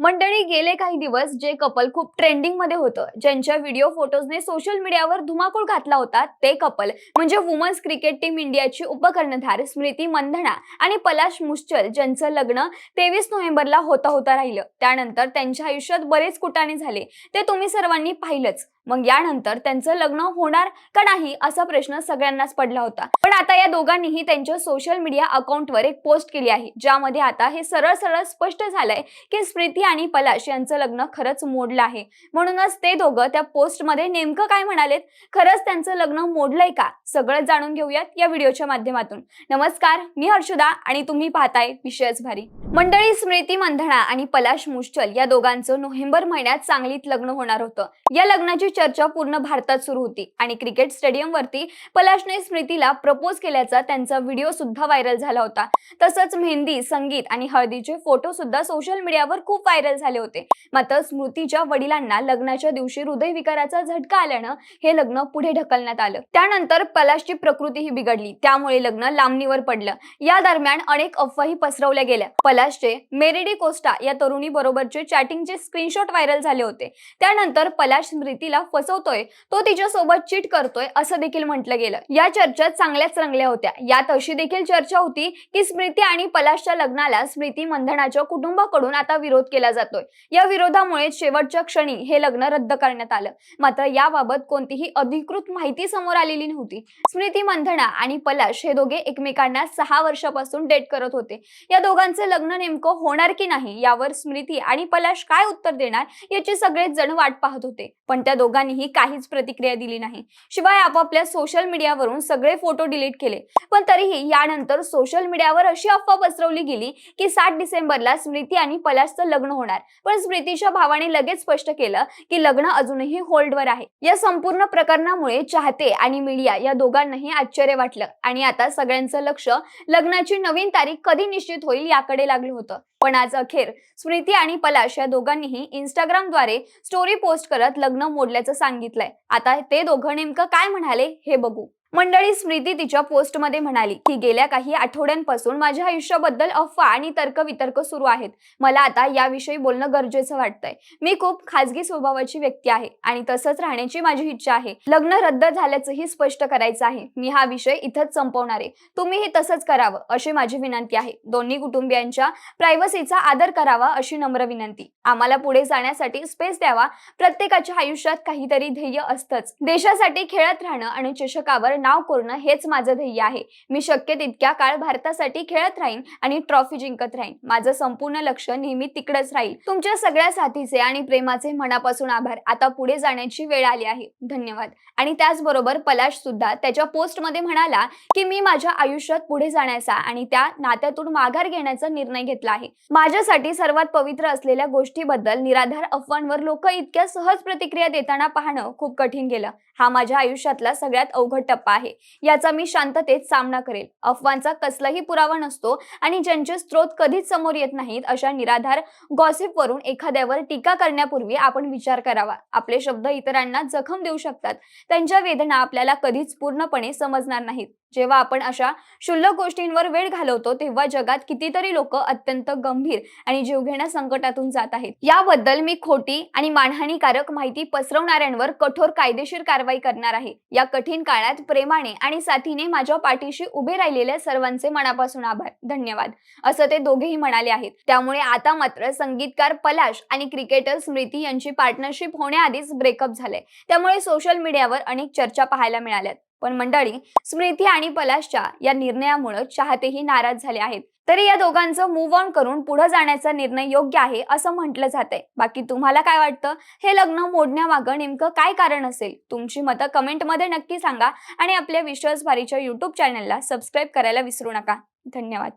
मंडळी गेले काही दिवस जे कपल खूप ट्रेंडिंग मध्ये होतं, ज्यांच्या व्हिडिओ फोटोजने सोशल मीडियावर धुमाकूळ घातला होता, ते कपल म्हणजे वुमन्स क्रिकेट टीम इंडियाची उपकर्णधार स्मृती मंधना आणि पलाश मुश्चल, ज्यांचं लग्न 23 नोव्हेंबरला होता राहिलं. त्यानंतर त्यांच्या आयुष्यात बरेच कुटाणे झाले, ते तुम्ही सर्वांनी पाहिलंच. मग यानंतर त्यांचं लग्न होणार का नाही असा प्रश्न सगळ्यांनाच पडला होता. पण आता या दोघांनीही त्यांच्या सोशल मीडिया अकाउंटवर एक पोस्ट केली आहे, ज्यामध्ये आता हे सरळ सरळ स्पष्ट झालंय की स्मृती आणि पलाश यांचं लग्न खरंच मोडलं आहे. म्हणूनच ते दोघं त्या पोस्टमध्ये नेमकं काय म्हणालेत, खरंच त्यांचं लग्न मोडलंय का, सगळं जाणून घेऊयात या व्हिडिओच्या माध्यमातून. नमस्कार, मी हर्षदा आणि तुम्ही पाहताय विषयच भारी. मंडळी, स्मृती मंधना आणि पलाश मुश्चल या दोघांचं नोव्हेंबर महिन्यात सांगलीत लग्न होणार होतं. या लग्नाची चर्चा पूर्ण भारतात सुरू होती आणि क्रिकेट स्टेडियमवरती पलाशने स्मृतीला प्रपोज केल्याचा त्यांचा व्हिडिओ सुद्धा व्हायरल झाला होता. तसंच मेहंदी, संगीत आणि हळदीचे फोटो सुद्धा सोशल मीडियावर खूप व्हायरल झाले होते. मात्र स्मृतीच्या वडिलांना लग्नाच्या दिवशी हृदयविकाराचा झटका आल्यानं हे लग्न पुढे ढकलण्यात आलं. त्यानंतर पलाशची प्रकृतीही बिघडली, त्यामुळे लग्न लांबणीवर पडलं. या दरम्यान अनेक अफवाही पसरवल्या गेल्या. पलाशचे मेरिडी कोस्टा या तरुणी बरोबरचे चॅटिंगचे स्क्रीनशॉट व्हायरल झाले होते. त्यानंतर पलाश स्मृतीला फसवतोय, तो तिच्यासोबत चीट करतोय असं देखील म्हटलं गेलं. या चर्चा चांगल्याच रंगल्या होत्या. यात अशी देखील चर्चा होती की स्मृती आणि पलाशच्या लग्नाला स्मृती मंधनाच्या कुटुंबाकडून आता विरोध केला जातोय. या विरोधामुळे शेवटच्या क्षणी हे लग्न रद्द करण्यात आलं. मात्र याबाबत कोणतीही अधिकृत माहिती समोर आलेली नव्हती. स्मृती मंधना आणि पलाश हे दोघे एकमेकांना 6 वर्षापासून डेट करत होते. या दोघांचे लग्न नेमकं होणार की नाही यावर स्मृती आणि पलाश काय उत्तर देणार याची सगळेच जण वाट पाहत होते. पण त्या दोघांनीही काहीच प्रतिक्रिया दिली नाही. शिवाय आपापल्या सोशल मीडियावरून सगळे फोटो डिलीट केले. पण तरीही यानंतर सोशल मीडियावर अशी अफवा पसरवली गेली की 7 डिसेंबरला स्मृती आणि पलाशचं लग्न होणार. पण स्मृतीच्या भावाने लगेच स्पष्ट केलं की लग्न अजूनही होल्डवर आहे. या संपूर्ण प्रकरणामुळे चाहते आणि मीडिया या दोघांनाही आश्चर्य वाटलं आणि आता सगळ्यांचं लक्ष लग्नाची नवीन तारीख कधी निश्चित होईल याकडे लागलं होतं. पण आज अखेर स्मृती आणि पलाश या दोघांनीही इंस्टाग्रामद्वारे स्टोरी पोस्ट करत लग्न मोडल्याचं सांगितलंय. आता ते दोघं नेमकं काय म्हणाले हे बघू. मंडळी, स्मृती तिच्या पोस्टमध्ये म्हणाली की गेल्या काही आठवड्यांपासून माझ्या आयुष्याबद्दल अफवा आणि तर्कवितर्क सुरू आहेत. मला आता याविषयी बोलणं गरजेचं वाटतंय. मी खूप खाजगी स्वभावाची व्यक्ती आहे आणि तसंच राहण्याची माझी इच्छा आहे. लग्न रद्द झाल्याचंही स्पष्ट करायचं आहे. मी हा विषय इथंच संपवणार आहे. तुम्हीही तसंच करावं अशी माझी विनंती आहे. दोन्ही कुटुंबियांच्या प्रायव्हसीचा आदर करावा अशी नम्र विनंती. आम्हाला पुढे जाण्यासाठी स्पेस द्यावा. प्रत्येकाच्या आयुष्यात काहीतरी ध्येय असतंच. देशासाठी खेळत राहणं आणि चषकावर नाव कोरणं हेच माझं ध्येय आहे. मी शक्य तितक्या काळ भारतासाठी खेळत राहीन आणि ट्रॉफी जिंकत राहीन. माझं संपूर्ण लक्ष नेहमी तिकडेच राहील. तुमच्या सगळ्या साथीचे आणि प्रेमाचे मनापासून आभार. आता पुढे जाण्याची वेळ आली आहे. धन्यवाद. आणि त्याचबरोबर पलाश सुद्धा त्याच्या पोस्टमध्ये म्हणाला की मी माझ्या आयुष्यात पुढे जाण्याचा आणि त्या नात्यातून माघार घेण्याचा निर्णय घेतला आहे. माझ्यासाठी सर्वात पवित्र असलेल्या गोष्टीबद्दल निराधार अफवांवर लोक इतक्या सहज प्रतिक्रिया देताना पाहणं खूप कठीण गेलं. हा माझ्या आयुष्यातला सगळ्यात अवघड टप्पा आहे. याचा मी शांततेत सामना करेल. अफवांचा कसलाही पुरावा नसतो आणि ज्यांचे स्रोत कधीच समोर येत नाहीत अशा निराधार गॉसिपवरून एखाद्यावर टीका करण्यापूर्वी आपण विचार करावा. आपले शब्द इतरांना जखम देऊ शकतात. त्यांच्या वेदना आपल्याला कधीच पूर्णपणे समजणार नाहीत. जेव्हा आपण अशा क्षुल्लक गोष्टींवर वेळ घालवतो तेव्हा जगात कितीतरी लोक अत्यंत गंभीर आणि जीवघेण्या संकटातून जात आहेत. याबद्दल मी खोटी आणि मानहानिकारक माहिती पसरवणाऱ्यांवर कठोर कायदेशीर कारवाई करणार आहे. या कठीण काळात प्रेमाने आणि साथीने माझ्या पाठीशी उभे राहिलेल्या सर्वांचे मनापासून आभार. धन्यवाद असं ते दोघेही म्हणाले आहेत. त्यामुळे आता मात्र संगीतकार पलाश आणि क्रिकेटर स्मृती यांची पार्टनरशिप होण्याआधीच ब्रेकअप झालंय. त्यामुळे सोशल मीडियावर अनेक चर्चा पाहायला मिळाल्यात. पण मंडळी, स्मृती आणि पलाशच्या या निर्णयामुळे चाहतेही नाराज झाले आहेत. तरी या दोघांचं मूव्ह ऑन करून पुढे जाण्याचा निर्णय योग्य आहे असं म्हटलं जातंय. बाकी तुम्हाला काय वाटतं? हे लग्न मोडण्यामागं नेमकं काय कारण असेल? तुमची मतं कमेंटमध्ये नक्की सांगा आणि आपल्या विश्वास भारीच्या YouTube चॅनलला सबस्क्राईब करायला विसरू नका. धन्यवाद.